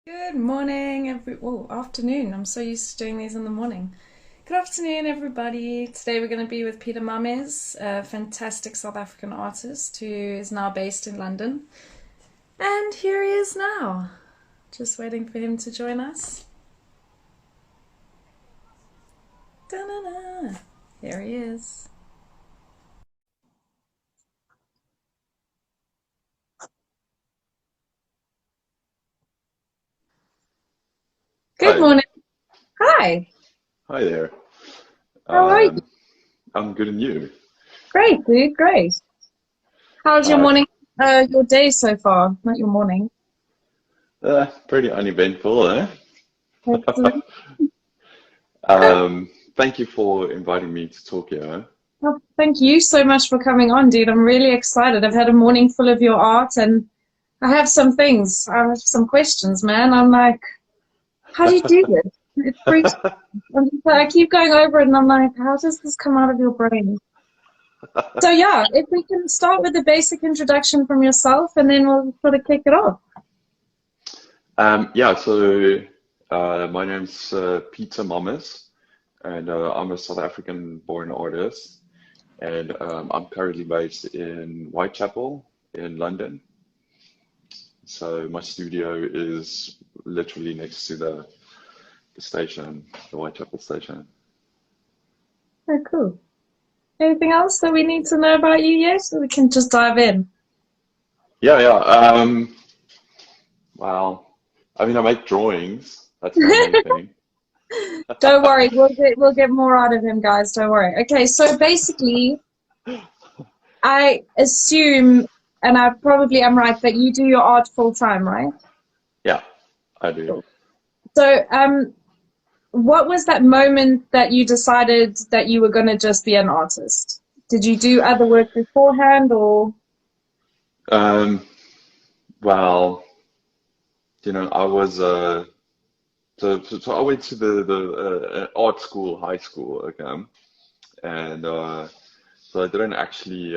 Good morning, afternoon. I'm so used to doing these in the morning. Good afternoon, everybody. Today we're going to be with Peter Mammes, a fantastic South African artist who is now based in London. And here he is now. Just waiting for him to join us. Da-na-na. Here he is. Good Hi. morning. Hi. Hi there. How are you? Um, I'm good and you? Great, dude. Great. How's your Uh, morning, your day so far? Not your morning. Pretty uneventful, eh? Excellent. Thank you for inviting me to talk here. Well, thank you so much for coming on, dude. I'm really excited. I've had a morning full of your art and I have some things. I have some questions, man. I'm like, how do you do this? It freaks me. I keep going over it and I'm like, how does this come out of your brain? So yeah, if we can start with a basic introduction from yourself and then we'll sort of kick it off. My name's Peter Mammes, and I'm a South African-born artist, and I'm currently based in Whitechapel in London. So my studio is literally next to the station, the Whitechapel station. Oh, cool. Anything else that we need to know about you yet? So we can just dive in. Yeah, yeah. Well, I mean, I make drawings. That's my main thing. Don't worry, we'll get more out of him, guys. Don't worry. Okay, so basically, I assume, and I probably am right, that you do your art full time, right? Yeah, I do. Cool. So, what was that moment that you decided that you were going to just be an artist? Did you do other work beforehand, or? Um, well, I was so I went to the art school, high school, okay, and so I didn't actually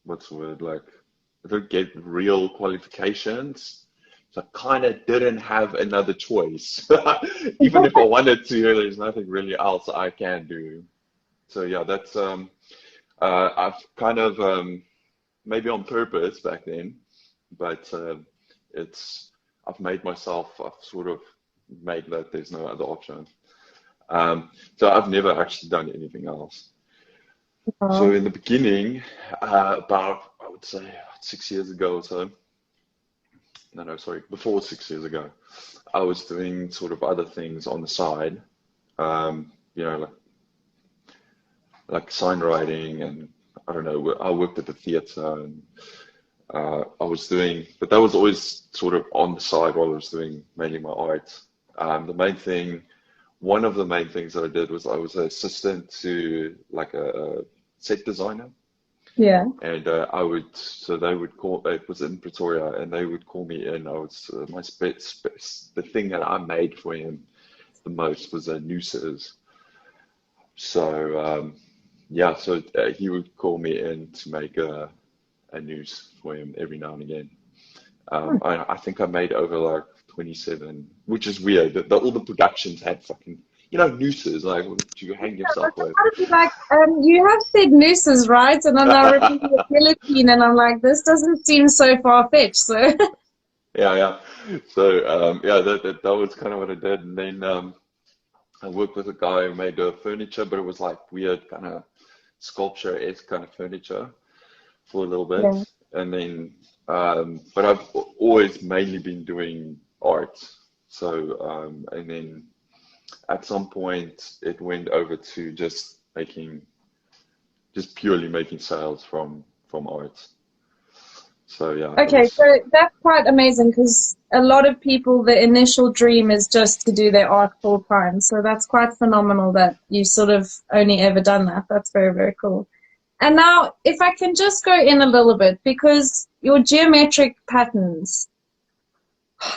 what's the word like I didn't get real qualifications. So I kind of didn't have another choice. Even if I wanted to, there's nothing really else I can do. So yeah, that's I've kind of maybe on purpose back then, but it's I've made myself. I've sort of made that there's no other option. So I've never actually done anything else. So Oh, in the beginning, about I would say 6 years ago or so. No, no, sorry, before 6 years ago, I was doing sort of other things on the side. Like sign writing, and I don't know. I worked at the theater, and I was doing, but that was always sort of on the side while I was doing mainly my art. The main thing, one of the main things that I did was I was an assistant to like a set designer, yeah. and so they would call, it was in Pretoria, and they would call me in. I was, the thing that I made for him the most was nooses. So, yeah, so he would call me in to make a noose for him every now and again. Hmm. I think I made over like 27, which is weird. All the productions had fucking, nooses, like what you hang yourself with. I'd be like, you have said nooses, right? And then I remember the guillotine, and I'm like, this doesn't seem so far-fetched. So, Yeah, yeah. So, yeah, that was kind of what I did. And then I worked with a guy who made furniture, but it was like weird kind of sculpture-esque kind of furniture for a little bit. yeah. And then, but I've always mainly been doing art. So, and then at some point it went over to just purely making sales from art. So yeah, it Okay, so was. that's quite amazing because a lot of people, the initial dream is just to do their art full time. So that's quite phenomenal that you sort of only ever done that. That's very, very cool. And now, if I can just go in a little bit, because your geometric patterns,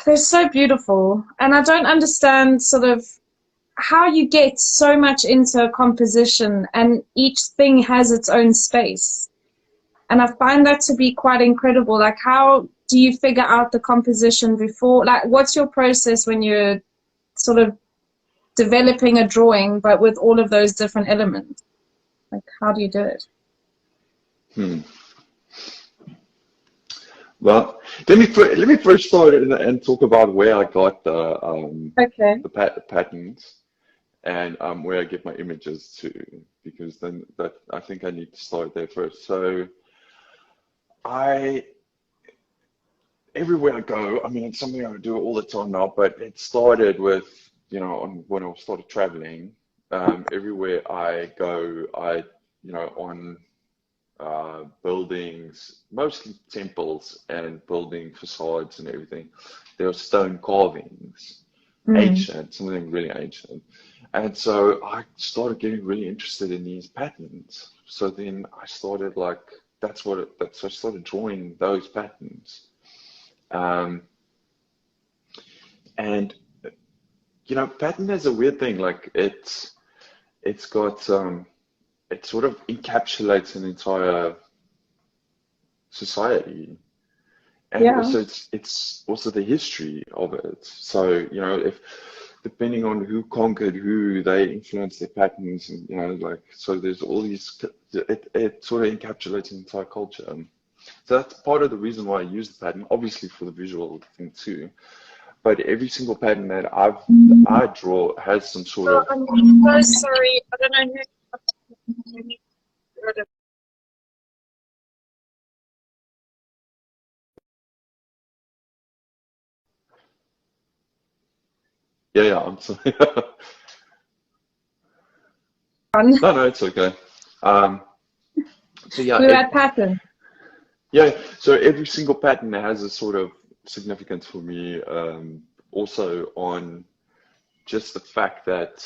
they're so beautiful. And I don't understand sort of how you get so much into a composition and each thing has its own space. And I find that to be quite incredible. Like, how do you figure out the composition before? Like, what's your process when you're sort of developing a drawing, but with all of those different elements? Like, how do you do it? Well, let me first start and talk about where I got Okay. the patterns and where I get my images to, because then that I think I need to start there first. So I everywhere I go, I mean, it's something I do all the time now, but it started with, when I started traveling. Everywhere I go, on buildings, mostly temples and building facades and everything, there are stone carvings, ancient, something really ancient. And so I started getting really interested in these patterns. So then I started I started drawing those patterns. And pattern is a weird thing. Like it's got it sort of encapsulates an entire society, and also it's also the history of it. So if depending on who conquered who, they influence their patterns, and so there's all these. It sort of encapsulates an entire culture. So that's part of the reason why I use the pattern, obviously for the visual thing too. But every single pattern that I draw has some sort of. I'm so sorry. I don't know who. Yeah, I'm sorry. No, it's okay. So yeah, We're at pattern. yeah. So every single pattern has a sort of significance for me. Also on just the fact that,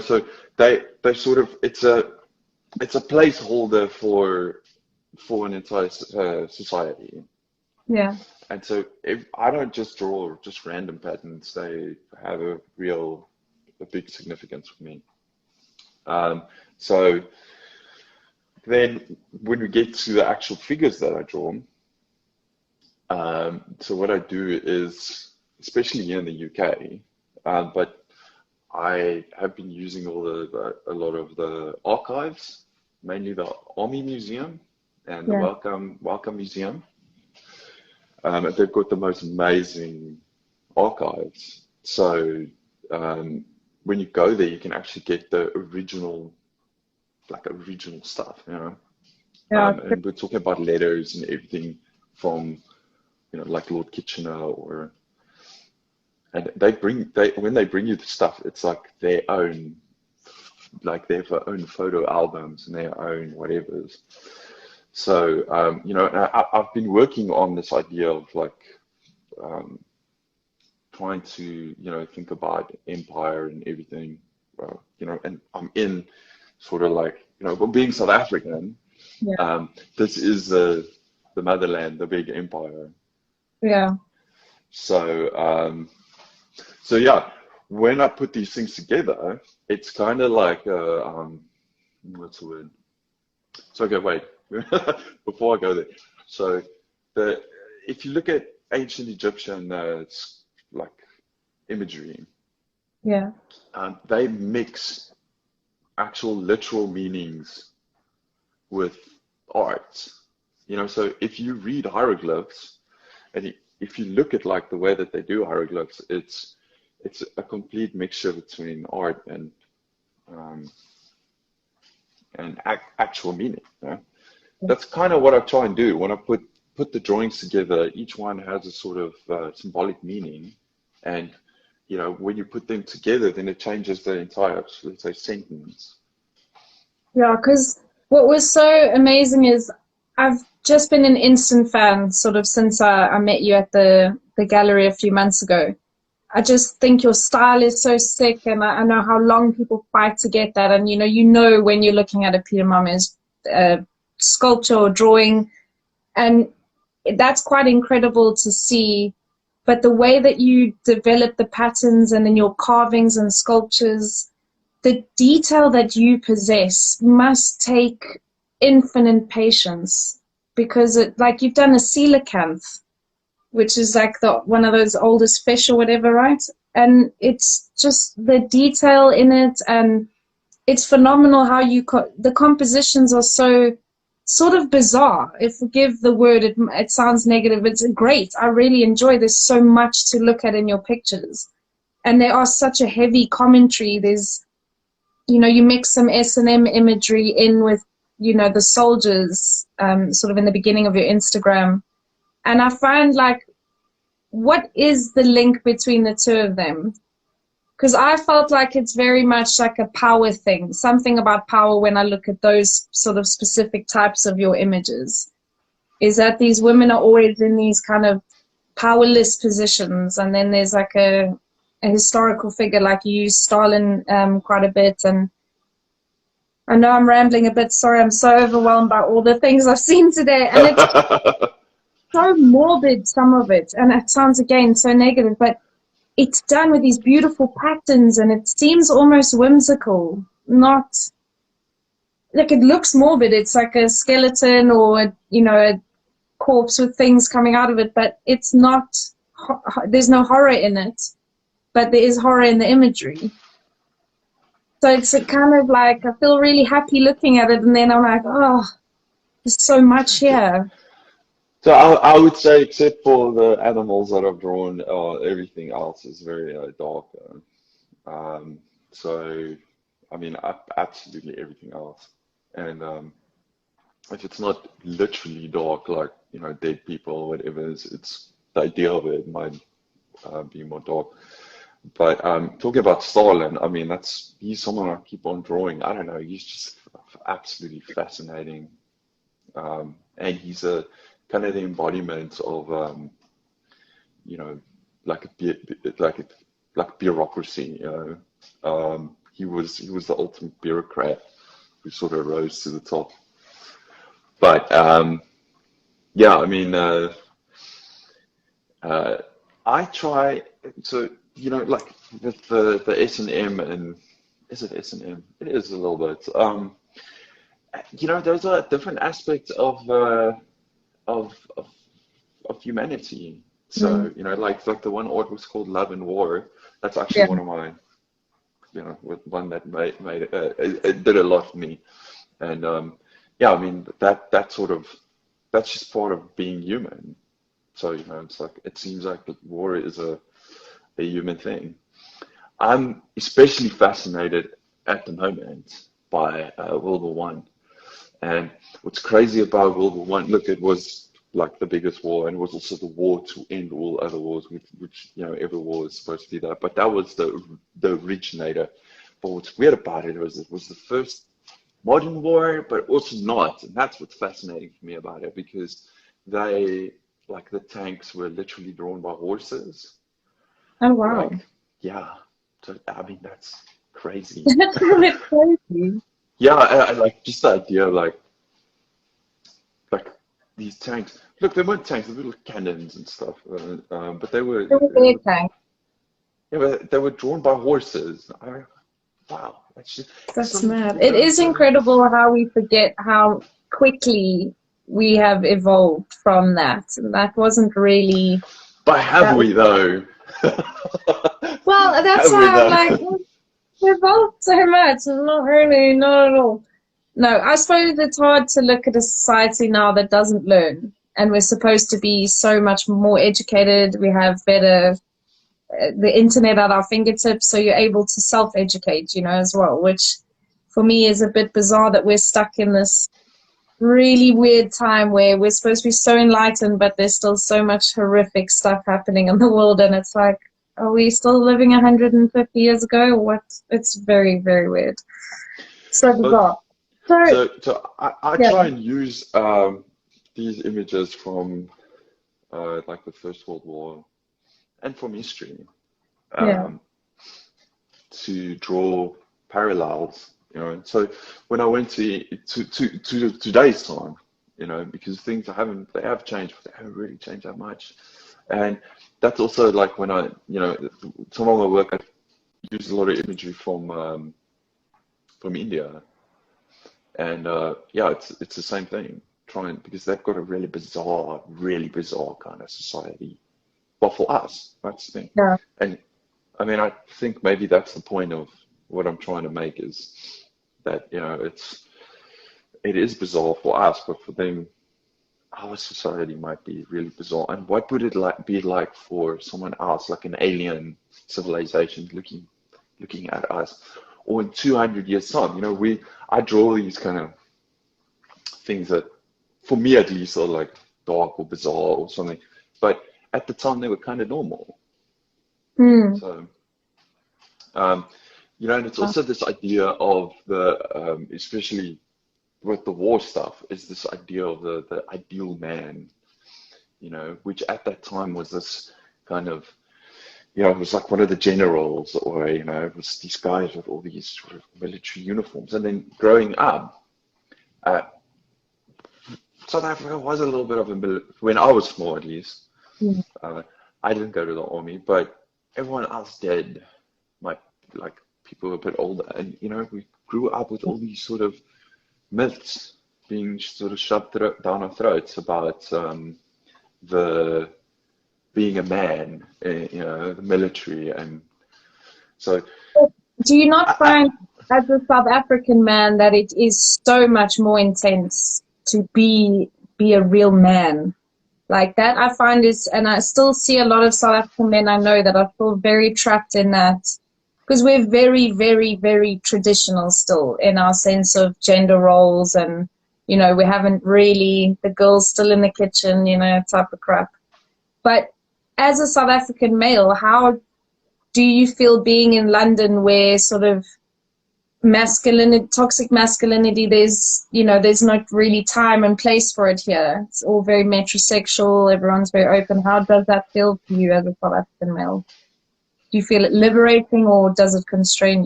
so they sort of it's a placeholder for an entire society. Yeah. And so if I don't just draw just random patterns, they have a big significance for me. So then when we get to the actual figures that I draw, so what I do is, especially here in the UK, but I have been using a lot of the archives, mainly the Army Museum and the Welcome Museum. They've got the most amazing archives. So when you go there, you can actually get the original stuff, and we're talking about letters and everything from, like Lord Kitchener and when they bring you the stuff, it's like their own, like they have their own photo albums and their own whatevers. So, I've been working on this idea of trying to, think about empire and everything, and I'm in sort of being South African, this is the motherland, the big empire. Yeah. So, so yeah, when I put these things together, it's kind of like, what's the word? So, okay, wait, before I go there. So if you look at ancient Egyptian, imagery, they mix actual literal meanings with art. So if you read hieroglyphs, and if you look at the way that they do hieroglyphs, it's a complete mixture between art and actual meaning. That's kind of what I try and do when I put the drawings together. Each one has a sort of symbolic meaning, and when you put them together, then it changes the entire, let's say, sentence. Yeah, because what was so amazing is I've just been an instant fan sort of since I met you at the gallery a few months ago. I just think your style is so sick, and I know how long people fight to get that. And when you're looking at a Peter Mammes sculpture or drawing, and that's quite incredible to see. But the way that you develop the patterns and in your carvings and sculptures, the detail that you possess must take infinite patience. because it, like, you've done a coelacanth, which is like one of those oldest fish or whatever, right? And it's just the detail in it, and it's phenomenal how the compositions are so sort of bizarre. If forgive the word, it sounds negative. It's great. I really enjoy. There's so much to look at in your pictures, and there are such a heavy commentary. There's, you mix some S&M imagery in with, the soldiers, sort of in the beginning of your Instagram. And I find, like, what is the link between the two of them? Because I felt like it's very much like a power thing, something about power when I look at those sort of specific types of your images, is that these women are always in these kind of powerless positions. And then there's like a historical figure, like you use Stalin quite a bit. And I know I'm rambling a bit. Sorry, I'm so overwhelmed by all the things I've seen today. And it's so morbid, some of it. And it sounds, again, so negative, but it's done with these beautiful patterns, and it seems almost whimsical. Not like, it looks morbid. It's like a skeleton or, a corpse with things coming out of it, but it's not, there's no horror in it, but there is horror in the imagery. So it's a kind of like, I feel really happy looking at it, and then I'm like, oh, there's so much here. So I would say, except for the animals that I've drawn, everything else is very dark. So, I mean, absolutely everything else. And if it's not literally dark, like, dead people or whatever, it's the idea of it might be more dark. But talking about Stalin, I mean, he's someone I keep on drawing. I don't know, he's just absolutely fascinating. And he's a kind of the embodiment of, like bureaucracy. He was the ultimate bureaucrat who sort of rose to the top. But yeah, I mean, I try so, like with the S&M, and is it S&M? It is a little bit. There's a different aspect of humanity. So, like the one art was called Love and War. That's actually one of my, one that made it did a lot for me. And yeah, I mean, that's just part of being human. So, it's like, it seems like war is a human thing. I'm especially fascinated at the moment by World War One. And what's crazy about World War One, look, it was like the biggest war, and it was also the war to end all other wars, which every war is supposed to be that. But that was the originator. But what's weird about it was the first modern war, but also not. And that's what's fascinating for me about it, because the tanks were literally drawn by horses. Oh, wow. Like, yeah. So, I mean, that's crazy. That's a bit crazy. Yeah, I like just the idea of like these tanks. Look, they weren't tanks; they were little cannons and stuff. But they were. They were big tanks. Yeah, but they were drawn by horses. Wow, That's mad. It is incredible how we forget how quickly we have evolved from that. And that wasn't really. But have we though? Well, that's why I'm like, we evolved so much. Not really, not at all. No, I suppose it's hard to look at a society now that doesn't learn. And we're supposed to be so much more educated. We have better, the internet at our fingertips, so you're able to self-educate, as well, which for me is a bit bizarre that we're stuck in this really weird time where we're supposed to be so enlightened, but there's still so much horrific stuff happening in the world. And it's like, are we still living 150 years ago or what? It's very, very weird. So bizarre. So I try and use these images from like the First World War and from history to draw parallels. So when I went to today's time, because things they have changed, but they haven't really changed that much. And that's also like when I, some of my work, I use a lot of imagery from India. And yeah, it's the same thing. trying, because they've got a really bizarre kind of society. Well, for us, that's the thing. Yeah. And I mean, I think maybe that's the point of what I'm trying to make, is that, you know, it is bizarre for us, but for them, our society might be really bizarre. And what would it be like for someone else, like an alien civilization looking at us, or in 200 years time? You know, I draw these kind of things that, for me at least, are like dark or bizarre or something, but at the time they were kind of normal. So, you know, and it's also this idea of the, especially with the war stuff, is this idea of the ideal man, you know, which at that time was this kind of, you know, it was like one of the generals, or, you know, it was these guys with all these sort of military uniforms. And then growing up, South Africa was a little bit of a, when I was small at least, I didn't go to the army, but everyone else did. Like people a bit older, and, you know, we grew up with all these sort of myths being sort of shoved down our throats about the being a man, you know, the military. And so, do you not find, as a South African man, that it is so much more intense to be a real man? Like that, I find is, and I still see a lot of South African men I know that are still very trapped in that, because we're very, very, very traditional still in our sense of gender roles, and, you know, we haven't really, the girl's still in the kitchen, you know, type of crap. But as a South African male, how do you feel being in London, where sort of masculinity, toxic masculinity, there's, you know, there's not really time and place for it here. It's all very metrosexual, everyone's very open. How does that feel for you as a South African male? Do you feel it liberating, or does it constrain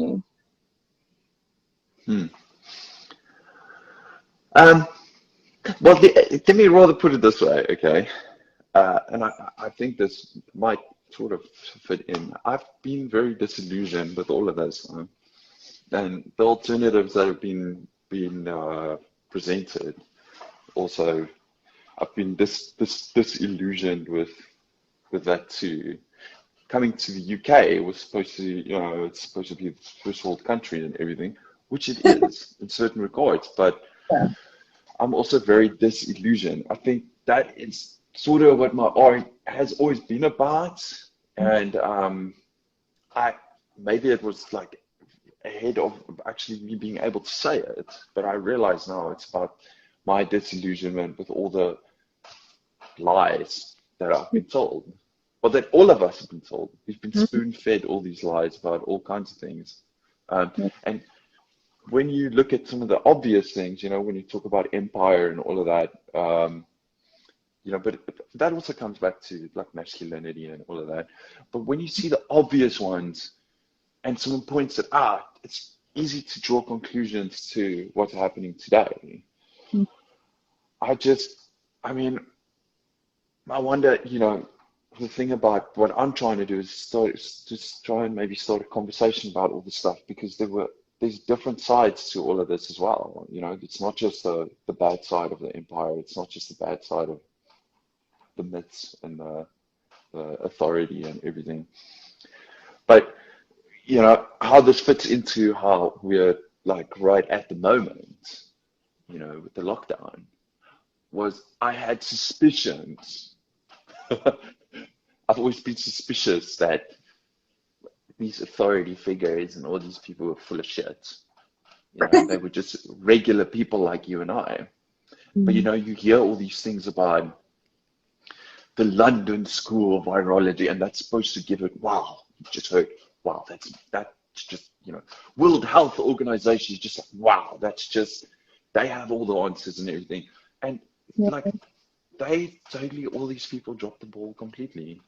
you? Well, let me rather put it this way, okay? And I think this might sort of fit in. I've been very disillusioned with all of this, and the alternatives that have been presented. Also, I've been disillusioned with that too. Coming to the UK was supposed to, you know, it's supposed to be the first world country and everything, which it is in certain regards, but I'm also very disillusioned. I think that is sort of what my art has always been about, and maybe it was like ahead of actually me being able to say it, but I realize now it's about my disillusionment with all the lies that I've been told. Well, that all of us have been told. We've been spoon-fed all these lies about all kinds of things. And when you look at some of the obvious things, you know, when you talk about empire and all of that, you know, but that also comes back to like masculinity and all of that. But when you see the obvious ones, and someone points it out, it's easy to draw conclusions to what's happening today. I mean, I wonder, you know, the thing about what I'm trying to do is just try and maybe start a conversation about all this stuff, because there's different sides to all of this as well. You know, it's not just the bad side of the empire. It's not just the bad side of the myths and the authority and everything. But, you know, how this fits into how we're like right at the moment, you know, with the lockdown, was I had suspicions. I've always been suspicious that these authority figures and all these people were full of shit. You know, they were just regular people like you and I. But, you know, you hear all these things about the London School of Virology, and that's supposed to give it, wow, you just heard, wow, that's just, you know, World Health Organization is just like, wow, that's just, they have all the answers and everything. And like, they totally, all these people dropped the ball completely.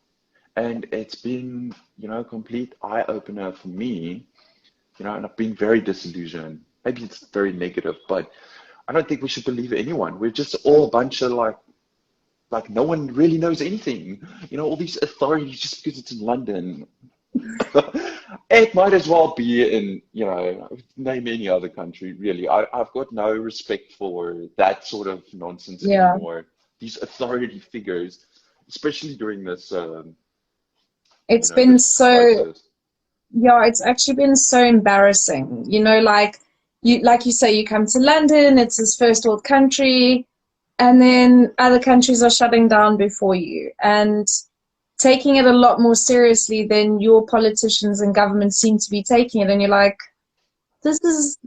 And it's been, you know, a complete eye-opener for me, you know, and I've been very disillusioned. Maybe it's very negative, but I don't think we should believe anyone. We're just all a bunch of like no one really knows anything. You know, all these authorities, just because it's in London, It might as well be in, name any other country, really. I've got no respect for that sort of nonsense Yeah, anymore. These authority figures, especially during this, it's been this so, crisis. yeah, it's actually been so embarrassing. Like you say, you come to London, it's this first world country, and then other countries are shutting down before you and taking it a lot more seriously than your politicians and governments seem to be taking it. And you're like, this is,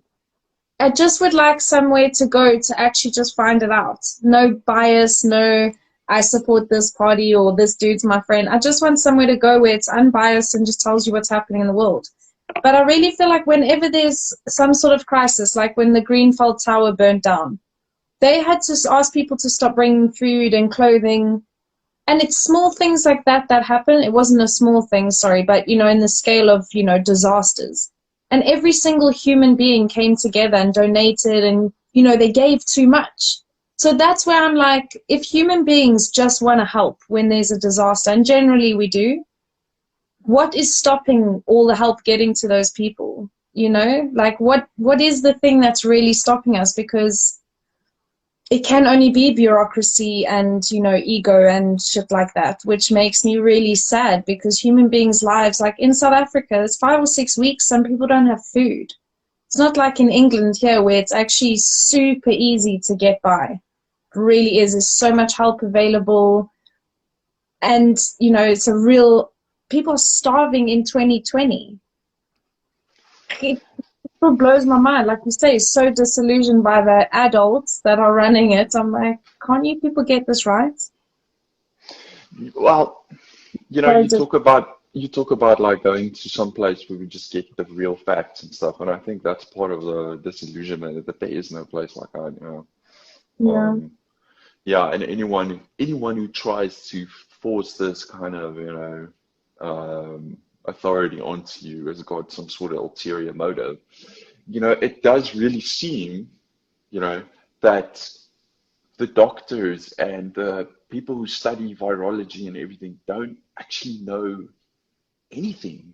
I just would like somewhere to go to actually just find it out. No bias, no, I support this party or this dude's my friend. I just want somewhere to go where it's unbiased and just tells you what's happening in the world. But I really feel like whenever there's some sort of crisis, like when the Grenfell Tower burnt down, they had to ask people to stop bringing food and clothing. And it's small things like that that happen. It wasn't a small thing, sorry, but in the scale of, disasters. And every single human being came together and donated and, they gave too much. So that's where I'm like, if human beings just want to help when there's a disaster, and generally we do, what is stopping all the help getting to those people? Like what is the thing that's really stopping us? Because it can only be bureaucracy and ego and shit like that, which makes me really sad because human beings' lives, like in South Africa, it's 5 or 6 weeks, some people don't have food. It's not like in England here where it's actually super easy to get by. It really is. There's so much help available, and it's a real, people are starving in 2020. It still blows my mind. Like you say, so disillusioned by the adults that are running it. I'm like, can't you people get this right? Well, Very just, you talk about like going to some place where we just get the real facts and stuff, and I think that's part of the disillusionment that there is no place like that. yeah. Um, yeah, and anyone who tries to force this kind of authority onto you has got some sort of ulterior motive. It does really seem, that the doctors and the people who study virology and everything don't actually know anything.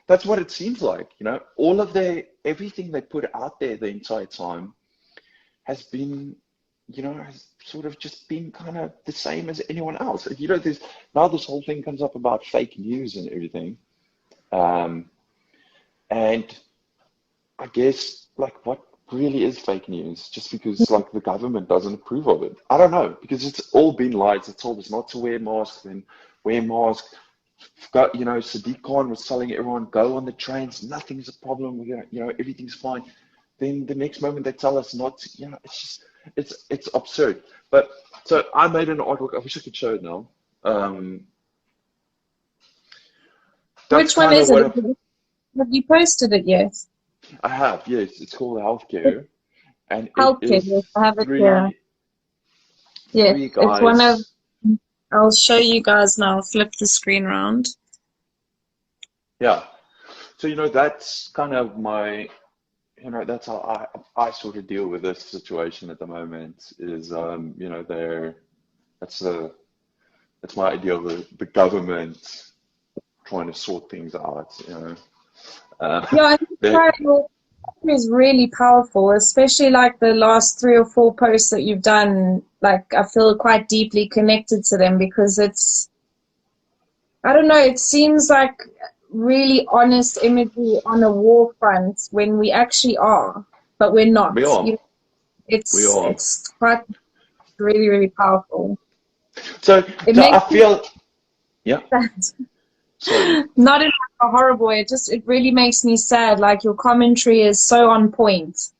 That's what it seems like. All of everything they put out there the entire time has been, has sort of just been kind of the same as anyone else. There's now this whole thing comes up about fake news and everything. Um, and I guess like what really is fake news? Just because like the government doesn't approve of it. I don't know, because it's all been lies. It's told us not to wear masks, then wear masks. Got, Sadiq Khan was telling everyone go on the trains, nothing's a problem, everything's fine. Then the next moment they tell us not to, it's just it's absurd. But so I made an artwork. I wish I could show it now. Um, that's Which one kind of is it? what Have you posted it yet? I have. Yes, it's called healthcare, and it Healthcare, yes, is I have it here. Yes, three it's one of, guys. I'll show you guys now. Flip the screen around. Yeah. So that's kind of my that's how I sort of deal with this situation at the moment is that's the that's my idea of the government trying to sort things out. Uh, Yeah, I think they, your is really powerful, especially like the last 3 or 4 posts that you've done. Like I feel quite deeply connected to them because I don't know, it seems like really honest imagery on a war front when we actually are, but we're not. we are we are. It's quite really, really powerful. So It so I makes me feel yeah. sad. Sorry. Not in a horrible way, it really makes me sad. Like your commentary is so on point.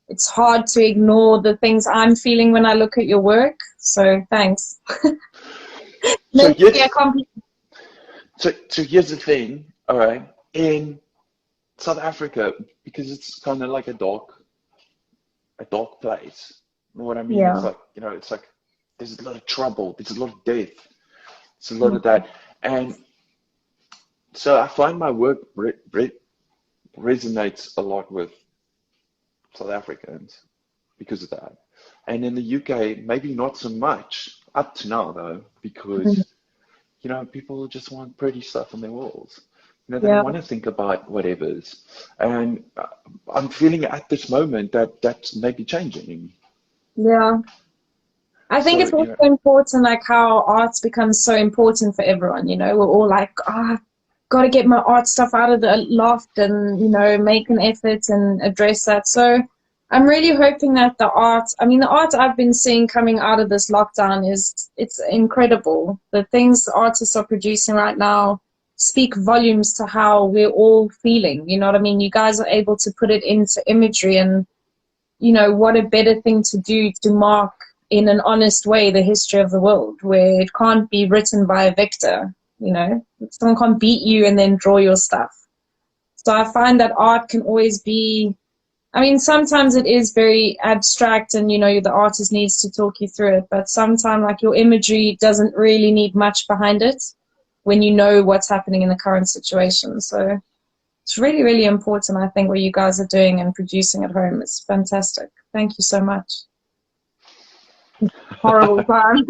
It's hard to ignore the things I'm feeling when I look at your work. So thanks. So Makes me a here's compliment. so here's the thing. All right, in South Africa, because it's kind of like a dark place. You know what I mean? It's Yeah. like, it's like there's a lot of trouble, there's a lot of death, there's a lot of that. And so I find my work resonates a lot with South Africans because of that. And in the UK, maybe not so much up to now though, because people just want pretty stuff on their walls. They don't Yeah, want to think about whatever's. And I'm feeling at this moment that that's maybe changing. yeah. I think So, it's also important, like how arts becomes so important for everyone. We're all like, got to get my art stuff out of the loft and, make an effort and address that. So I'm really hoping that the art I've been seeing coming out of this lockdown it's incredible. The things artists are producing right now speak volumes to how we're all feeling. You know what I mean? You guys are able to put it into imagery, and what a better thing to do to mark in an honest way the history of the world, where it can't be written by a victor. Someone can't beat you and then draw your stuff. So I find that art can always be, sometimes it is very abstract and, the artist needs to talk you through it, but sometimes like your imagery doesn't really need much behind it when you know what's happening in the current situation. So it's really, really important, I think, what you guys are doing and producing at home. It's fantastic. Thank you so much. Horrible time.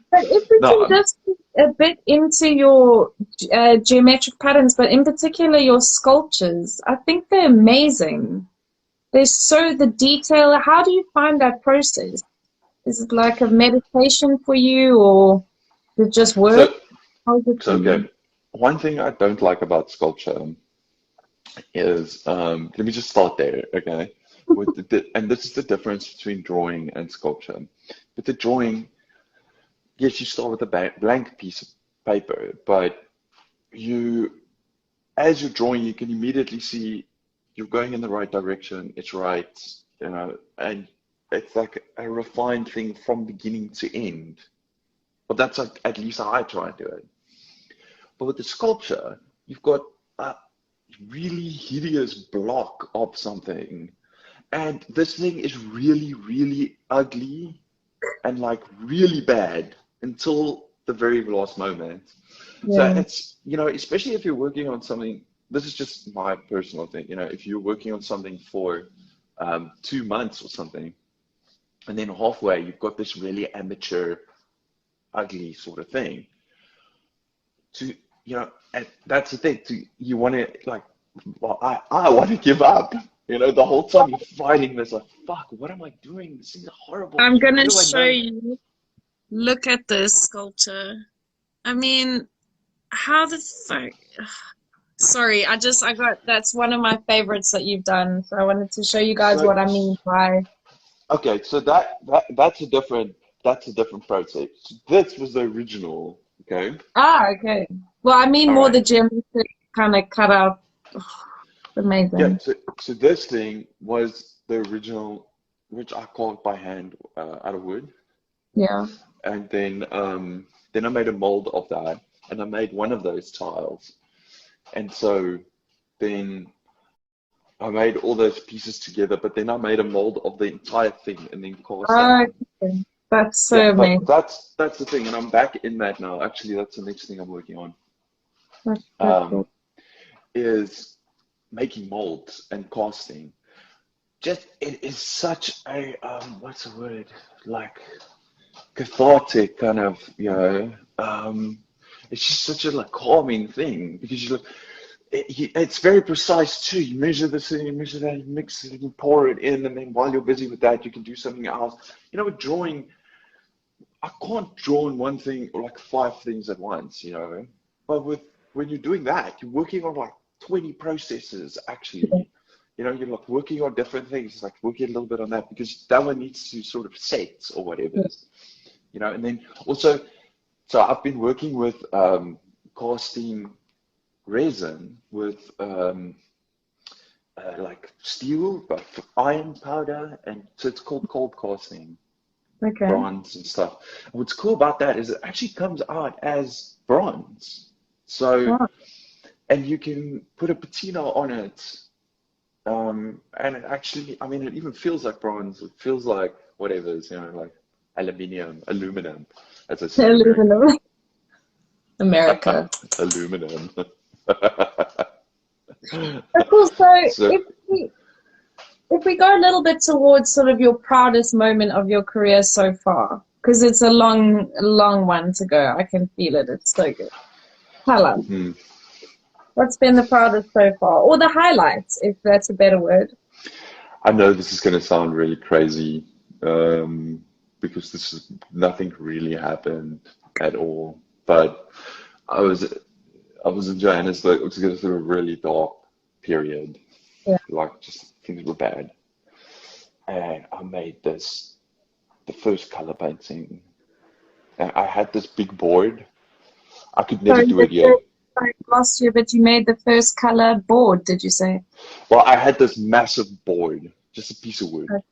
But if we no, can just get a bit into your geometric patterns, but in particular your sculptures, I think they're amazing. They're so the detail. How do you find that process? Is it like a meditation for you, or does it just work? so, How is it for you? okay. One thing I don't like about sculpture is, let me just start there, okay? And this is the difference between drawing and sculpture. With the drawing, yes, you start with a blank piece of paper, but as you're drawing, you can immediately see you're going in the right direction. It's right, and it's like a refined thing from beginning to end. But that's like, at least how I try and do it. But with the sculpture, you've got a really hideous block of something. And this thing is really, really ugly and like really bad until the very last moment. So Yeah. it's, especially if you're working on something, this is just my personal thing, if you're working on something for 2 months or something, and then halfway you've got this really amateur, ugly sort of thing. And that's the thing, you want to like, well, I want to give up. The whole time you're fighting this, like, fuck, what am I doing? This is horrible. I'm How gonna do I show know? you. Look at this sculpture. I mean, how the fuck? Sorry, I got, that's one of my favorites that you've done. So I wanted to show you guys So, what I mean by, okay, so that's a different process. This was the original, okay? okay. Well, I mean All more right. the geometric kind of cut out. Yeah, Amazing. so this thing was the original, which I carved by hand out of wood. Yeah. And then I made a mold of that, and I made one of those tiles. And so then I made all those pieces together, but then I made a mold of the entire thing and then cast that. Okay. That's Yeah, so but amazing. that's the thing, and I'm back in that now. Actually, that's the next thing I'm working on, That's so um, cool. is making molds and casting. Just it is such a what's the word? Like cathartic kind of, it's just such a like calming thing because it's very precise too. You measure this and you measure that, you mix it, you pour it in, and then while you're busy with that, you can do something else. With drawing, I can't draw on one thing or like five things at once, But when you're doing that, you're working on like 20 processes actually. You're like working on different things, like working a little bit on that because that one needs to sort of set or whatever. And then also, so I've been working with casting resin with like steel, but iron powder, and so it's called cold casting, Okay. bronze and stuff. And what's cool about that is it actually comes out as bronze. So, Wow. and you can put a patina on it, and it actually, it even feels like bronze. It feels like whatever it is, like aluminum, as I say in America. Aluminum. America. Aluminum. Of course, so So, if we go a little bit towards sort of your proudest moment of your career so far, because it's a long, long one to go. I can feel it. It's so good. Tell us, what's been the proudest so far, or the highlights, if that's a better word? I know this is going to sound really crazy, because nothing really happened at all. But I was in Johannesburg. It was going through a really dark period, Yeah. like just things were bad, and I made the first color painting. And I had this big board. I could never Sorry, do it yet. I lost you, but you made the first color board, did you say? Well, I had this massive board, just a piece of wood, Okay.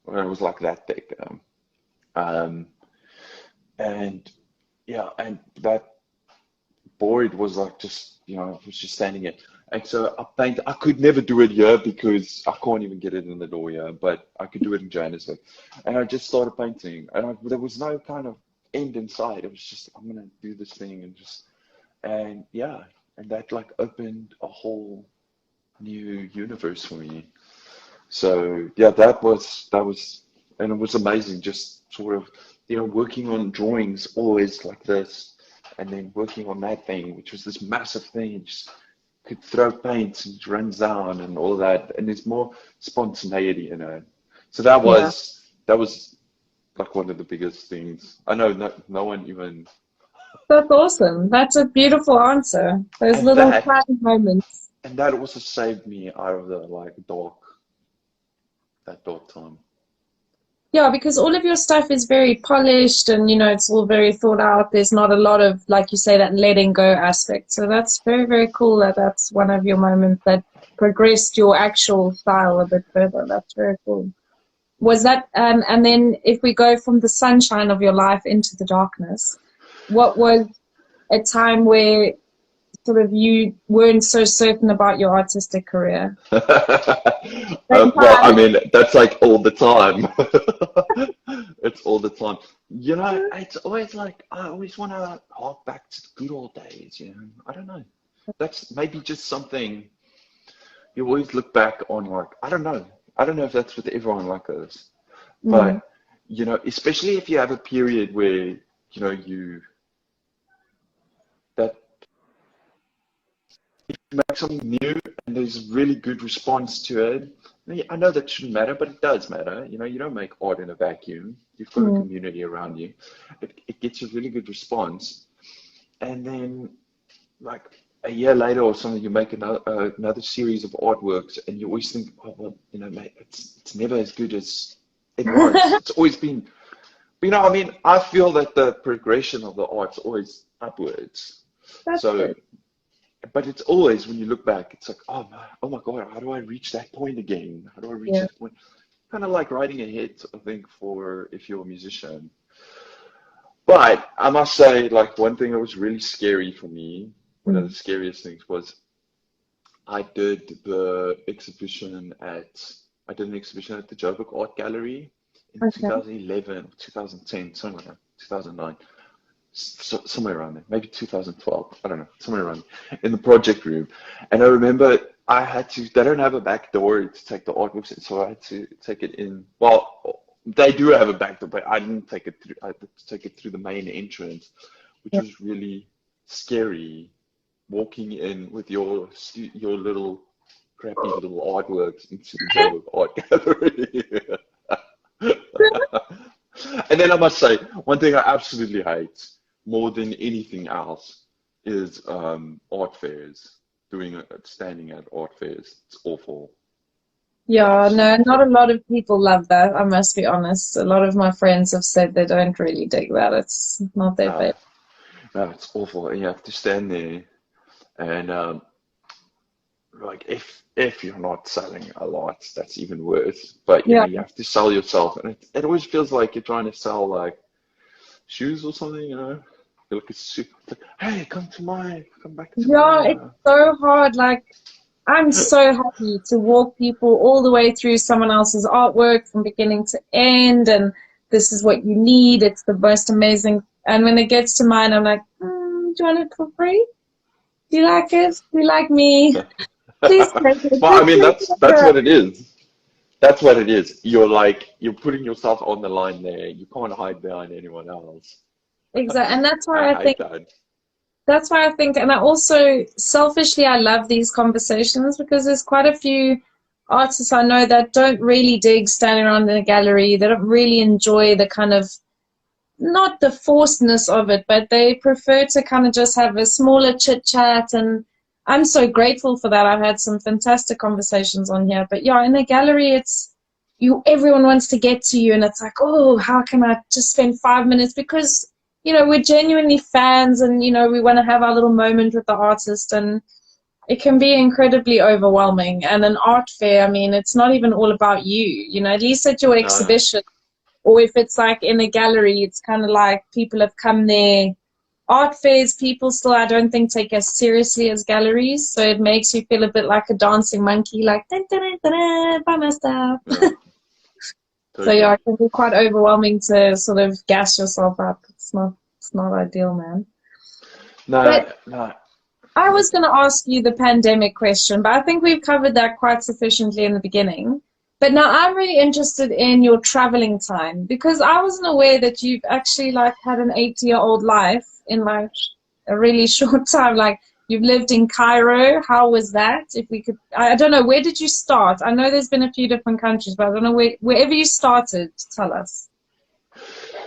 and it was like that thick. And yeah, and that board was like just, it was just standing there. And so I could never do it here because I can't even get it in the door here, but I could do it in Johannesburg. And I just started painting, and there was no kind of end in sight. It was just, I'm going to do this thing and yeah, and that like opened a whole new universe for me. So yeah, and it was amazing. Just sort of, working on drawings always like this, and then working on that thing, which was this massive thing, and just could throw paint and it runs down and all that, and there's more spontaneity in it. So that Yeah. was like one of the biggest things. I know no one even. That's awesome. That's a beautiful answer. Those And little that tiny moments. and that also saved me out of the like dark time. Yeah, because all of your stuff is very polished and, it's all very thought out. There's not a lot of, like you say, that letting go aspect. So that's very, very cool that that's one of your moments that progressed your actual style a bit further. That's very cool. Was that, and then if we go from the sunshine of your life into the darkness, what was a time where sort of you weren't so certain about your artistic career? Well, I mean, that's like all the time. It's all the time. It's always like, I always want to hark back to the good old days, I don't know. That's maybe just something you always look back on, like, I don't know. I don't know if that's with everyone like this. But, especially if you have a period where, that you make something new and there's really good response to it. I know that shouldn't matter, but it does matter. You don't make art in a vacuum. You've got a community around you. It gets a really good response. And then, like, a year later or something, you make another series of artworks, and you always think, oh, well, mate, it's never as good as it was. It's always been, I mean, I feel that the progression of the art's always upwards. That's So, good. but it's always, when you look back, it's like, oh my God, how do I reach that point again? How do I reach Yeah. that point? Kind of like writing a hit, I think, if you're a musician. But I must say, like, one thing that was really scary for me, one of the scariest things was I did an exhibition at the Joburg Art Gallery in Okay. 2011 or 2010, somewhere around 2009. Somewhere around there, maybe 2012, I don't know, somewhere around there, in the project room. And I remember they don't have a back door to take the artworks in, so I had to take it in. Well, they do have a back door, but I didn't take it through. I had to take it through the main entrance, which Yeah. was really scary, walking in with your little crappy little artworks into the Joburg Art Gallery. And then I must say, one thing I absolutely hate more than anything else is art fairs. Standing at art fairs. It's awful. Yeah, no, Absolutely not a awful. lot of people love that, I must be honest. A lot of my friends have said they don't really dig that. It's not their No, favorite. no, it's awful. And you have to stand there, and like, if you're not selling a lot, that's even worse. But Yeah, you have to sell yourself, and it always feels like you're trying to sell like shoes or something. You're like a super. Like, hey, come back to yeah, my. it's so hard. Like, I'm so happy to walk people all the way through someone else's artwork from beginning to end, and this is what you need. It's the most amazing. And when it gets to mine, I'm like, do you want it for free? Do you like it? Do you like me? Please take it. Well, I Just mean, take that's what it. it is. That's what it is. You're putting yourself on the line there. You can't hide behind anyone else. Exactly. And I hate that. that's why I think, and I also selfishly, I love these conversations because there's quite a few artists I know that don't really dig standing around in a gallery. They don't really enjoy the kind of, not the forcedness of it, but they prefer to kind of just have a smaller chit chat. And I'm so grateful for that. I've had some fantastic conversations on here. But yeah, in a gallery, it's you. Everyone wants to get to you, and it's like, oh, how can I just spend 5 minutes? Because we're genuinely fans, and we want to have our little moment with the artist, and it can be incredibly overwhelming. And an art fair, I mean, it's not even all about you. At least at your No, exhibition. Or if it's like in a gallery, it's kind of like people have come there. Art fairs, people still, I don't think, take as seriously as galleries. So it makes you feel a bit like a dancing monkey, like, dun, dun, dun, dun, dun, by my stuff. yeah, So yeah, totally. it can be quite overwhelming to sort of gas yourself up. It's not ideal, man. No, But no. I was going to ask you the pandemic question, but I think we've covered that quite sufficiently in the beginning. But now I'm really interested in your traveling time because I wasn't aware that you've actually like had an 8-year-old life in like a really short time. Like you've lived in Cairo. How was that? If we could, I don't know, where did you start? I know there's been a few different countries, but I don't know wherever you started, tell us.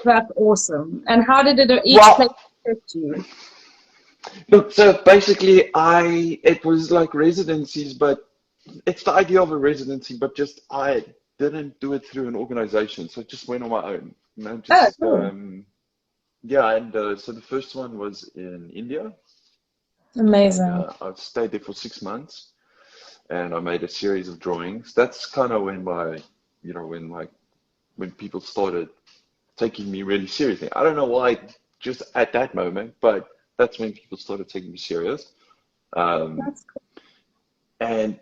That's awesome. And how did each place Well, affect you? look, so basically it was like residencies, but it's the idea of a residency, but just I didn't do it through an organization, so I just went on my own. Oh, Just cool. yeah, and so the first one was in India, and Amazing. I stayed there for 6 months, and I made a series of drawings. That's kind of when when people started taking me really seriously. I don't know why, just at that moment, but that's when people started taking me serious. Um, That's and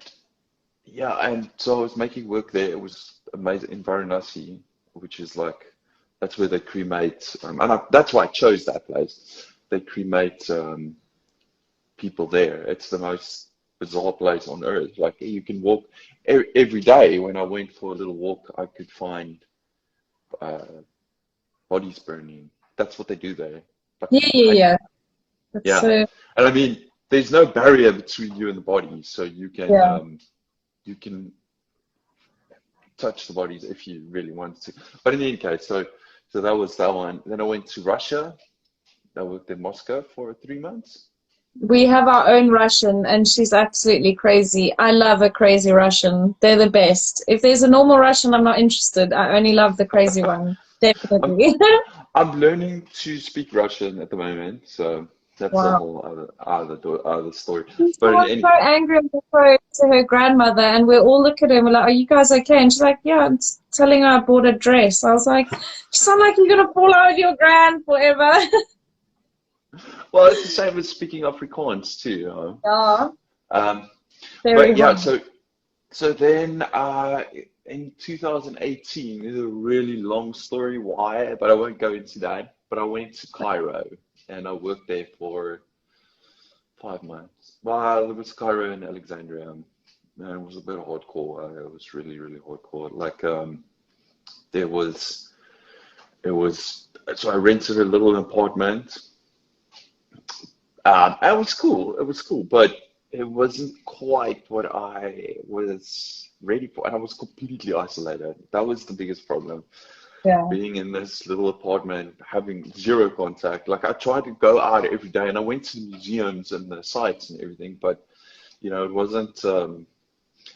yeah, and so I was making work there. It was amazing in Varanasi, which is like that's where they cremate, that's why I chose that place. They cremate people there. It's the most bizarre place on earth. Like you can walk every day. When I went for a little walk, I could find uh, bodies burning. That's what they do there. But Yeah, yeah, I, yeah. That's yeah, so, and I mean, there's no barrier between you and the body, so yeah. you can touch the bodies if you really wanted to. But in any case, so that was that one. Then I went to Russia. I worked in Moscow for 3 months. We have our own Russian, and she's absolutely crazy. I love a crazy Russian. They're the best. If there's a normal Russian, I'm not interested. I only love the crazy one. I'm Definitely. I'm learning to speak Russian at the moment, so that's a Wow. whole other story. She But in sounds so any, angry on the phone to her grandmother, and we all look at her and we're like, "Are you guys okay?" And she's like, "Yeah, I'm telling her I bought a dress." I was like, "You sound like you're gonna fall out with your grand forever." well, it's the same as speaking Afrikaans too. Yeah, Um, very but yeah, hard. so then in 2018, there's a really long story why, but I won't go into that. But I went to Cairo and I worked there for 5 months. Well, it was Cairo and Alexandria. And it was a bit hardcore. It was really, really hardcore. Like there was, it was. So I rented a little apartment. It was cool. It was cool, but it wasn't quite what I was ready for. And I was completely isolated. That was the biggest problem. Yeah. Being in this little apartment, having zero contact. Like I tried to go out every day, and I went to the museums and the sites and everything, but it wasn't.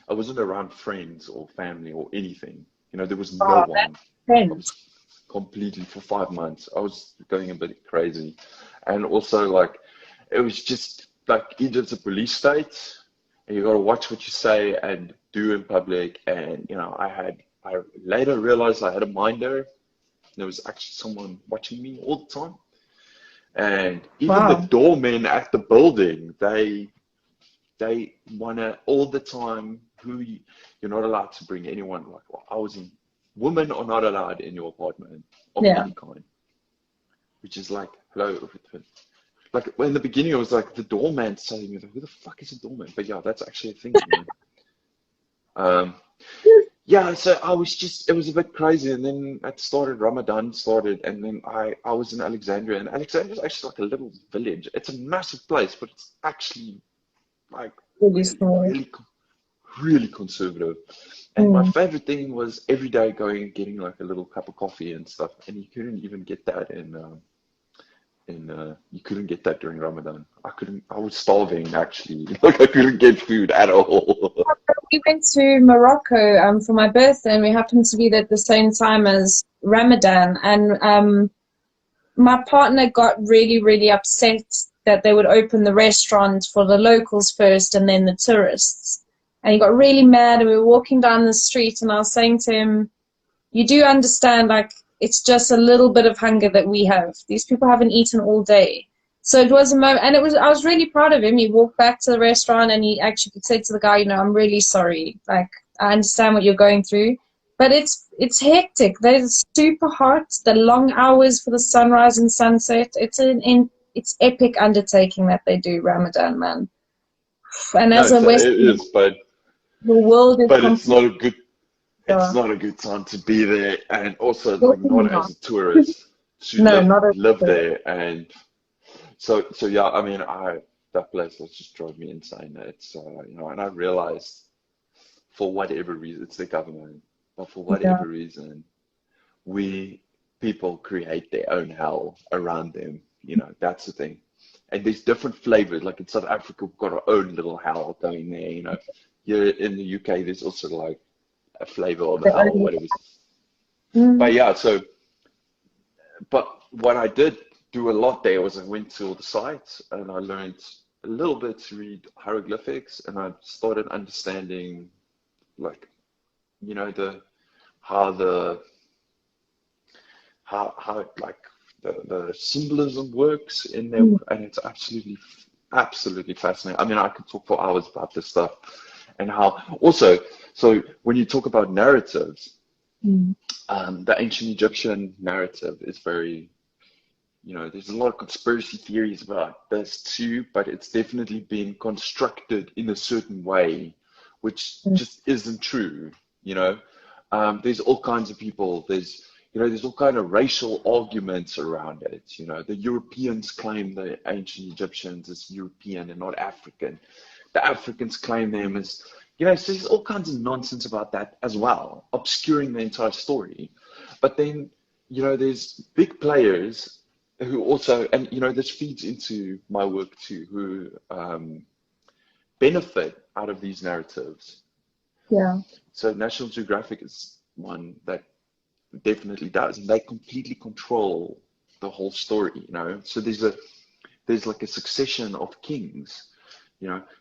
I wasn't around friends or family or anything. There was no Oh, that's one. I intense. was completely for 5 months. I was going a bit crazy, and also like it was just like Egypt's a police state, and you got to watch what you say and do in public. And I later realized I had a minder. There was actually someone watching me all the time, and even the Wow. doormen at the building, they wanna all the time you're not allowed to bring anyone. Like I was in, women are not allowed in your apartment of Yeah. any kind, which is like hello. Like in the beginning, it was like the doorman saying, "Who the fuck is a doorman?" But yeah, that's actually a thing. Um, yeah, so it was a bit crazy. And then Ramadan started, and then I was in Alexandria, and Alexandria is actually like a little village. It's a massive place, but it's actually like Really really, small. really conservative. And my Mm. favorite thing was every day going and getting like a little cup of coffee and stuff. And you couldn't even get that you couldn't get that during Ramadan. I was starving actually. Like I couldn't get food at all. We went to Morocco for my birthday, and we happened to be there at the same time as Ramadan. And my partner got really, really upset that they would open the restaurant for the locals first and then the tourists. And he got really mad, and we were walking down the street, and I was saying to him, you do understand, like, it's just a little bit of hunger that we have. These people haven't eaten all day. So it was a moment, and I was really proud of him. He walked back to the restaurant, and he actually said to the guy, I'm really sorry. Like, I understand what you're going through, but it's hectic. They're super hot. The long hours for the sunrise and sunset. It's epic undertaking that they do, Ramadan, man. And No, as a it Western, is, but the world is it's completely not a good it's not a good time to be there, and also like not not. as a tourist to No, not at live all. there. And so yeah, I mean, that place was just drove me insane. It's and I realized for whatever reason it's the government, but for Yeah. whatever reason we people create their own hell around them. That's the thing. And there's different flavors. Like in South Africa, we've got our own little hell going there. Here in the UK, there's also like a flavor of The hell or only, whatever. But mm, yeah, but what I did do a lot there was I went to all the sites and I learned a little bit to read hieroglyphics, and I started understanding like, the how the how like the symbolism works in there, mm, and it's absolutely fascinating. I mean, I could talk for hours about this stuff, and how also, so when you talk about narratives, mm, the ancient Egyptian narrative is very, there's a lot of conspiracy theories about this too, but it's definitely been constructed in a certain way, which mm. just isn't true. You know, there's all kinds of people. There's all kind of racial arguments around it. The Europeans claim the ancient Egyptians as European and not African. The Africans claim them as, so there's all kinds of nonsense about that as well, obscuring the entire story. But then, there's big players who also, and this feeds into my work too, who benefit out of these narratives. Yeah. So National Geographic is one that definitely does, and they completely control the whole story. So there's like a succession of kings.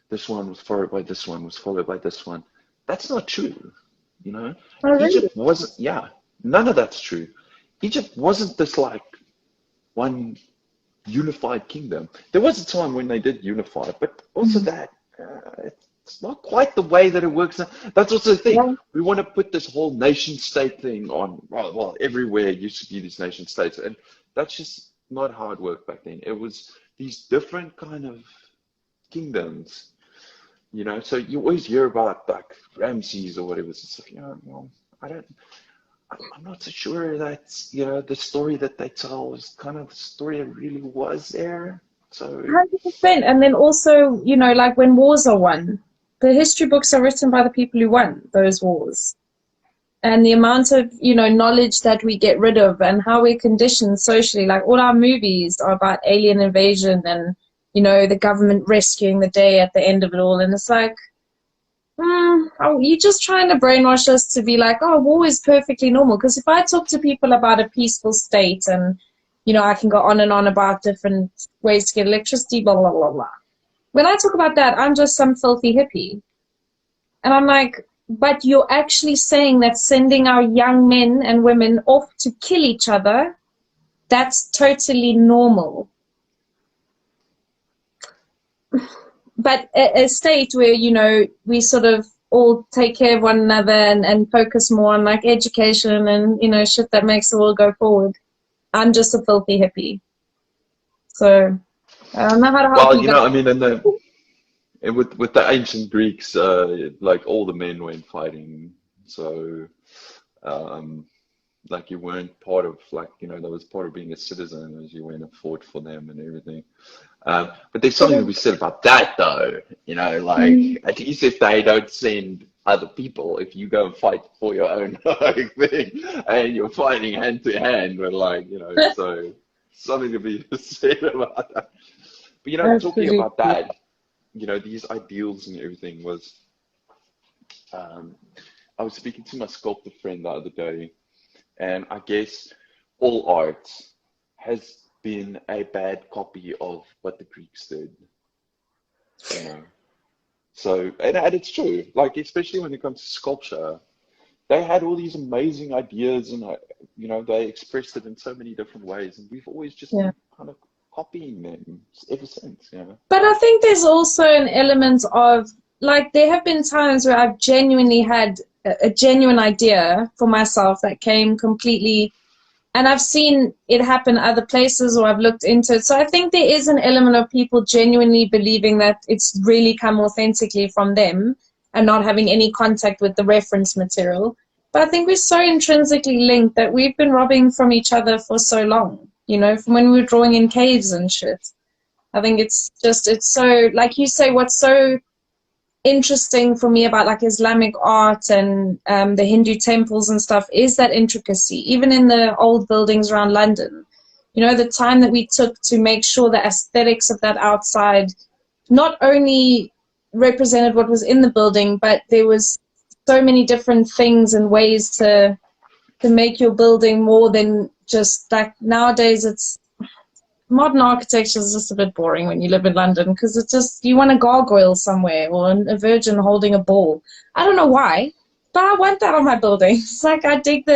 This one was followed by this one, was followed by this one. That's not true. You know, Oh, really? Egypt wasn't. Yeah, none of that's true. Egypt wasn't this like one unified kingdom. There was a time when they did unify, but also Mm. that it's not quite the way that it works. That's also the thing. Yeah. We want to put this whole nation state thing on. Well, everywhere used to be these nation states, and that's just not how it worked back then. It was these different kind of kingdoms. So you always hear about like Ramses or whatever. It's like, well, I don't. I'm not so sure that the story that they tell is kind of the story that really was there. So 100%. And then also, like when wars are won, the history books are written by the people who won those wars. And the amount of, knowledge that we get rid of and how we're conditioned socially, like all our movies are about alien invasion and, the government rescuing the day at the end of it all. And it's like, you're just trying to brainwash us to be like, oh, war is perfectly normal. Because if I talk to people about a peaceful state and, I can go on and on about different ways to get electricity, blah, blah, blah, blah. When I talk about that, I'm just some filthy hippie. And I'm like, but you're actually saying that sending our young men and women off to kill each other, that's totally normal. But a state where, we sort of all take care of one another and focus more on like education and, shit that makes the world go forward. I'm just a filthy hippie. So I don't know how to help well, you guys. I mean, and with the ancient Greeks, like all the men went fighting So, like you weren't part of like, that was part of being a citizen, as you went and fought for them and everything. But there's something to be said about that, though. Like Mm. at least if they don't send other people, if you go and fight for your own like, thing, and you're fighting hand to hand, with like, so something to be said about that. But talking Absolutely. about that, these ideals and everything was. I was speaking to my sculptor friend the other day, and I guess all art has been a bad copy of what the Greeks did. You know. So, and it's true, like, especially when it comes to sculpture, they had all these amazing ideas and, they expressed it in so many different ways. And we've always just Yeah. been kind of copying them ever since. But I think there's also an element of, like, there have been times where I've genuinely had a genuine idea for myself that came completely, and I've seen it happen other places or I've looked into it. So I think there is an element of people genuinely believing that it's really come authentically from them and not having any contact with the reference material. But I think we're so intrinsically linked that we've been robbing from each other for so long, from when we were drawing in caves and shit. I think it's so, like you say, what's so interesting for me about like Islamic art and the Hindu temples and stuff is that intricacy, even in the old buildings around London. The time that we took to make sure the aesthetics of that outside not only represented what was in the building, but there was so many different things and ways to make your building more than just like nowadays it's modern architecture is just a bit boring when you live in London because it's just you want a gargoyle somewhere or a virgin holding a ball. I don't know why, but I want that on my building. It's like I dig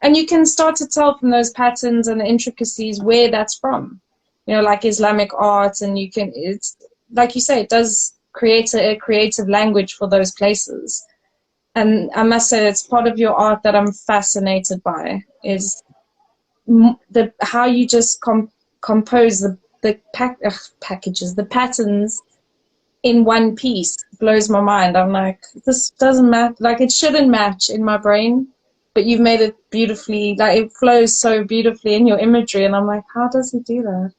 and you can start to tell from those patterns and the intricacies where that's from. Like Islamic art, and it's like you say, it does create a creative language for those places. And I must say, it's part of your art that I'm fascinated by is how you just compose the packages, the patterns in one piece blows my mind. I'm like, this doesn't match, like it shouldn't match in my brain, but you've made it beautifully, like it flows so beautifully in your imagery, and I'm like, how does he do that?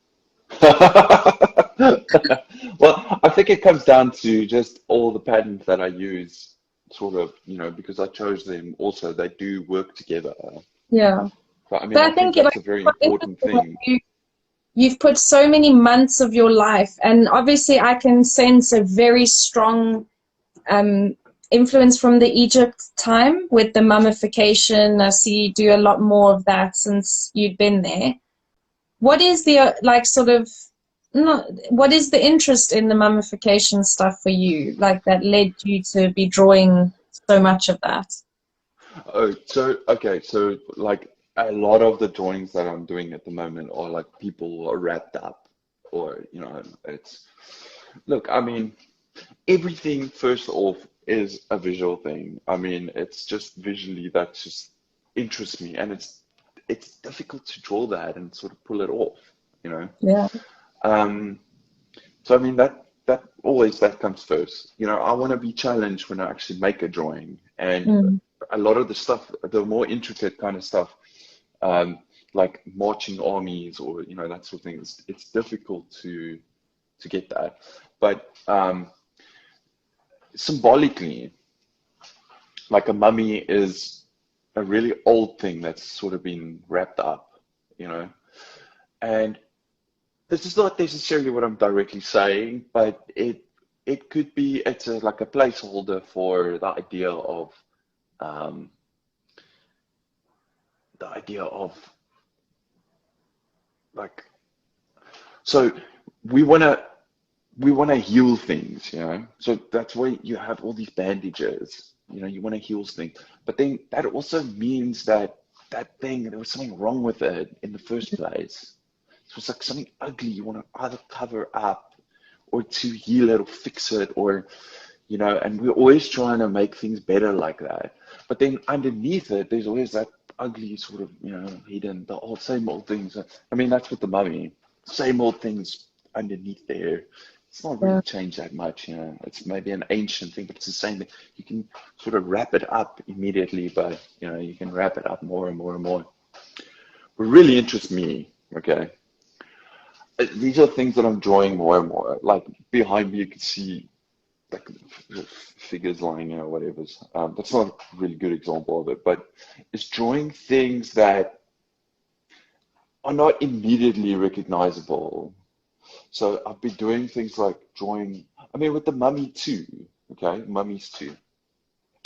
Well, I think it comes down to just all the patterns that I use, sort of, because I chose them also, they do work together. Yeah. But I mean, But I I think think like that's a very quite important interesting that thing. you've put so many months of your life, and obviously I can sense a very strong influence from the Egypt time with the mummification. I see you do a lot more of that since you've been there. What is the like sort of what is the interest in the mummification stuff for you, like that led you to be drawing so much of that? Oh, so okay, so like a lot of the drawings that I'm doing at the moment are like people are wrapped up, or it's look, I mean, everything first off is a visual thing. I mean, it's just visually that just interests me, and it's difficult to draw that and sort of pull it off, you know. Yeah. Um, so I mean that always that comes first. I want to be challenged when I actually make a drawing, and Mm. a lot of the stuff, the more intricate kind of stuff, like marching armies or that sort of thing, it's difficult to get that. But symbolically, like a mummy is a really old thing that's sort of been wrapped up, you know. And this is not necessarily what I'm directly saying, but it could be like a placeholder for um, the idea of like so we wanna we wanna heal things, you know. So that's why you have all these bandages, you wanna heal things. But then that also means that that thing there was something wrong with it in the first place. So it's like something ugly you want to either cover up or to heal it or fix it or and we're always trying to make things better like that. But then underneath it, there's always that ugly sort of, hidden, the same old things. I mean, that's with the mummy. Same old things underneath there. it's not really Yeah. changed that much, you know. It's maybe an ancient thing, but it's the same thing. You can sort of wrap it up immediately, but you know, you can wrap it up more and more and more. What really interests me, okay, these are things that I'm drawing more and more. Like behind me, you can see like figures lying, you know, whatever. That's not a really good example of it, but it's drawing things that are not immediately recognizable. So I've been doing things like drawing, I mean, with the mummy too, okay, mummies too.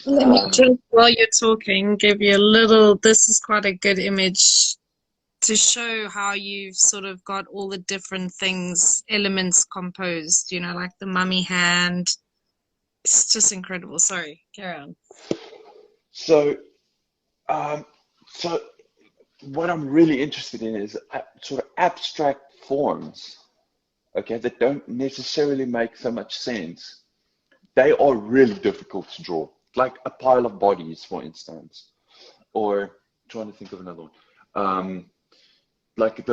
Let me Um, just, while you're talking, give you a little, this is quite a good image to show how you've sort of got all the different things, elements composed, you know, like the mummy hand. It's just incredible. Sorry, carry on. so, um, so what I'm really interested in is sort of abstract forms, okay, that don't necessarily make so much sense. They are really difficult to draw, like a pile of bodies, for instance, or trying to think of another one. Um, like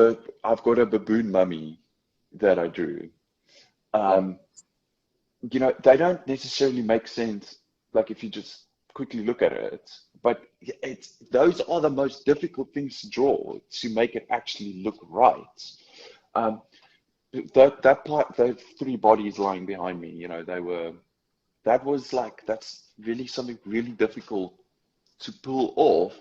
I've got a baboon mummy that I drew. Um, you know, they don't necessarily make sense, like if you just quickly look at it, but those are the most difficult things to draw to make it actually look right. Um, that part, those three bodies lying behind me, you know, that's really something really difficult to pull off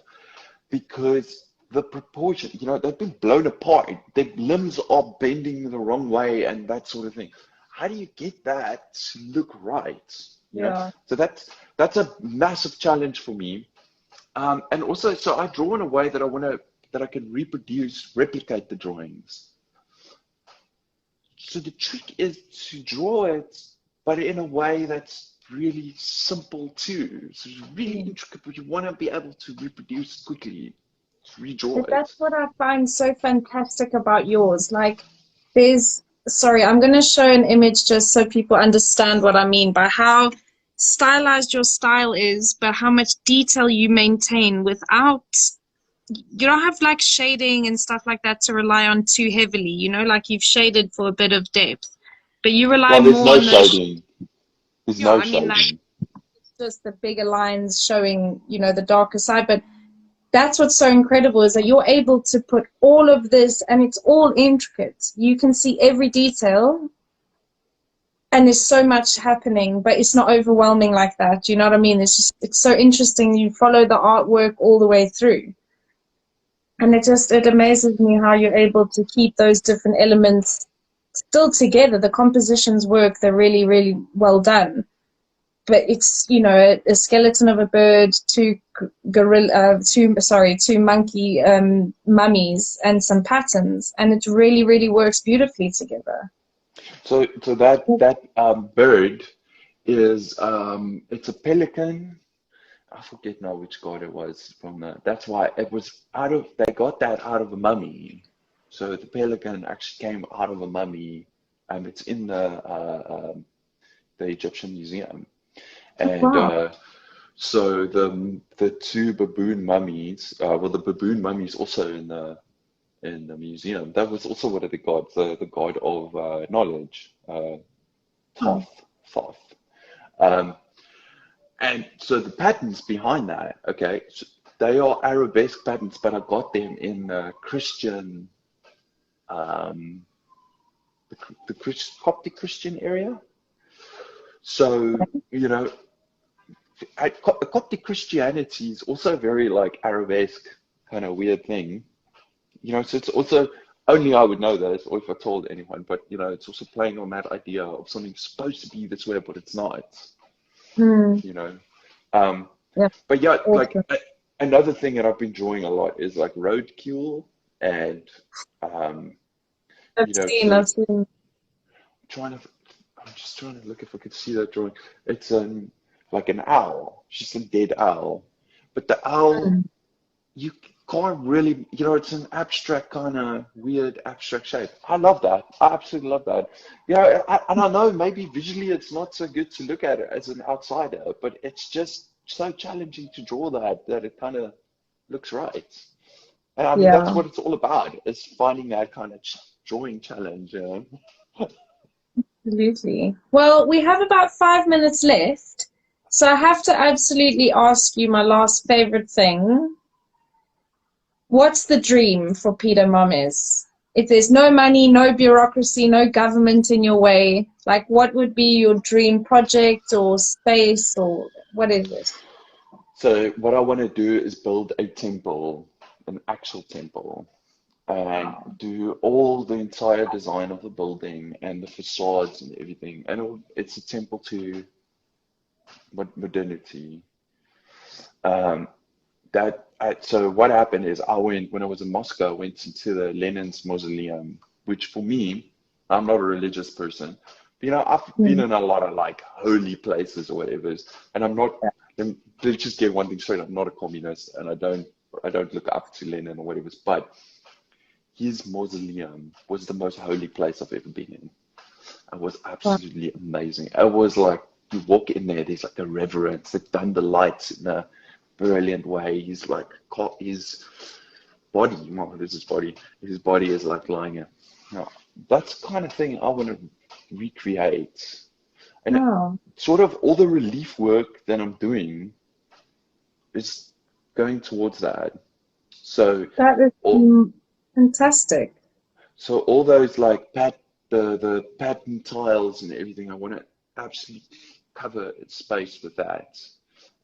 because the proportion, you know, they've been blown apart. Their limbs are bending the wrong way and that sort of thing. How do you get that to look right? You know, Yeah. so that's a massive challenge for me. And also, so I draw in a way that that I can replicate the drawings. So the trick is to draw it, but in a way that's really simple too. So it's really Mm. intricate, but you want to be able to reproduce quickly, to redraw But that's it. what I find so fantastic about yours. Like, sorry, I'm going to show an image just so people understand what I mean by how stylized your style is, but how much detail you maintain without, you don't have like shading and stuff like that to rely on too heavily, you know, like you've shaded for a bit of depth, but you rely Well, there's more no on those, shading. There's yeah, no I mean, like shading. just the bigger lines showing, you know, the darker side, but that's what's so incredible is that you're able to put all of this and it's all intricate. You can see every detail and there's so much happening, but it's not overwhelming like that. You know what I mean? It's so interesting. You follow the artwork all the way through. And it amazes me how you're able to keep those different elements still together. The compositions work, they're really, really well done. But it's, you know, a skeleton of a bird, two monkey mummies and some patterns, and it really, really works beautifully together. So that bird is it's a pelican. I forget now which god it was from the. That's why it was out of. They got that out of a mummy. So the pelican actually came out of a mummy, and it's in the Egyptian museum. And Wow. so the two baboon mummies, well, the baboon mummies also in the museum. That was also one of the gods, the god of knowledge, Hmm. Thoth. Um, and so the patterns behind that, okay, so they are arabesque patterns, but I got them in Christian, um, the Coptic Christian area. So, you know, Coptic Christianity is also very like Arabesque kind of weird thing, you know. So it's also only I would know this, or if I told anyone. But you know, it's also playing on that idea of something supposed to be this way, but it's not. Hmm. You know, um, Yep. but yeah, like Awesome. another thing that I've been drawing a lot is like roadkill and um, I've you know, seen, so I've seen. trying to. I'm just trying to look if I could see that drawing. It's like an owl, just a dead owl, but the owl Hmm. you can't really, you know, it's an abstract kind of weird abstract shape. I love that. I absolutely love that. Yeah, and I know maybe visually it's not so good to look at it as an outsider, but it's just so challenging to draw that it kind of looks right. And I mean, that's Yeah. what it's all about, is finding that kind of drawing challenge, you know? Absolutely. Well, we have about 5 minutes left, so I have to absolutely ask you my last favorite thing. What's the dream for Peter Mammes? If there's no money, no bureaucracy, no government in your way, like what would be your dream project or space or what is it? So what I want to do is build a temple, an actual temple, and Wow. do all the entire design of the building and the facades and everything. And it's a temple to modernity. Um, so what happened is I went when I was in Moscow. I went into the Lenin's mausoleum, which for me, I'm not a religious person. You know, I've been Mm. in a lot of like holy places or whatever, and I'm not. Let's just get one thing straight. I'm not a communist, and I don't look up to Lenin or whatever. But his mausoleum was the most holy place I've ever been in. It was Wow. absolutely amazing. It was like you walk in there, there's like a reverence. They've done the lights in a brilliant way. He's like his body, well, this is his body. His body is like lying here. Now, that's the kind of thing I want to recreate. And Wow. sort of all the relief work that I'm doing is going towards that. So That is all fantastic. so all those like the pattern tiles and everything, I want to absolutely cover space with that,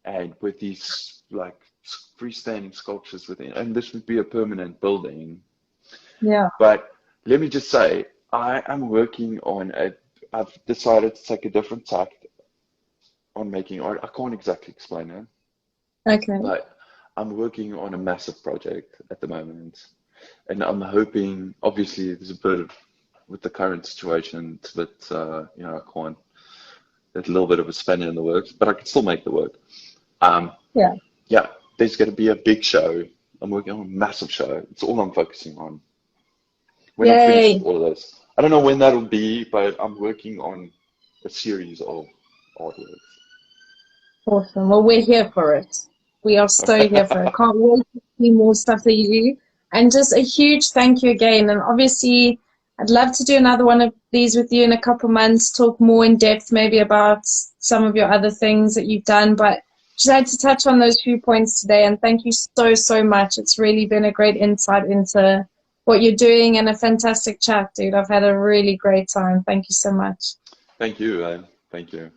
and with these like freestanding sculptures within. And this would be a permanent building. Yeah. But let me just say, I am working on a. I've decided to take a different tact on making art. I can't exactly explain it, Okay. but I'm working on a massive project at the moment, and I'm hoping. Obviously, there's a bit of with the current situation, it's a bit, I can't. There's a little bit of a spanner in the works, but I can still make the work. Um, Yeah. yeah, there's going to be a big show. I'm working on a massive show. It's all I'm focusing on. When I'm finished with Yay. all of this, I don't know when that'll be, but I'm working on a series of artworks. Awesome. Well, we're here for it. We are so here for it. Can't wait to see more stuff that you do. And just a huge thank you again. And obviously, I'd love to do another one of these with you in a couple months, talk more in depth maybe about some of your other things that you've done. But just had to touch on those few points today. And thank you so, so much. It's really been a great insight into what you're doing and a fantastic chat, dude. I've had a really great time. Thank you so much. Thank you. Thank you.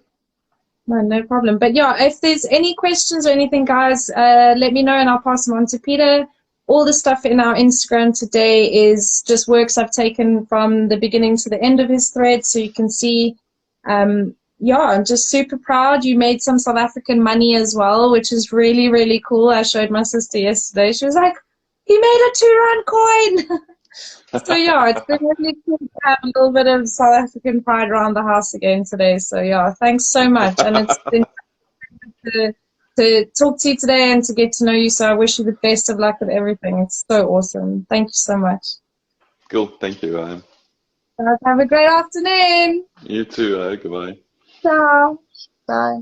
No, no problem. But yeah, if there's any questions or anything, guys, let me know and I'll pass them on to Peter. All the stuff in our Instagram today is just works I've taken from the beginning to the end of his thread, so you can see. Yeah, I'm just super proud. You made some South African money as well, which is really, really cool. I showed my sister yesterday. She was like, "He made a 2 rand coin." So yeah, it's been really cool to have a little bit of South African pride around the house again today. So yeah, thanks so much. And it's been to talk to you today and to get to know you. So I wish you the best of luck with everything. It's so awesome. Thank you so much. Cool. Thank you. Have a great afternoon. You too. Goodbye. Ciao. Bye.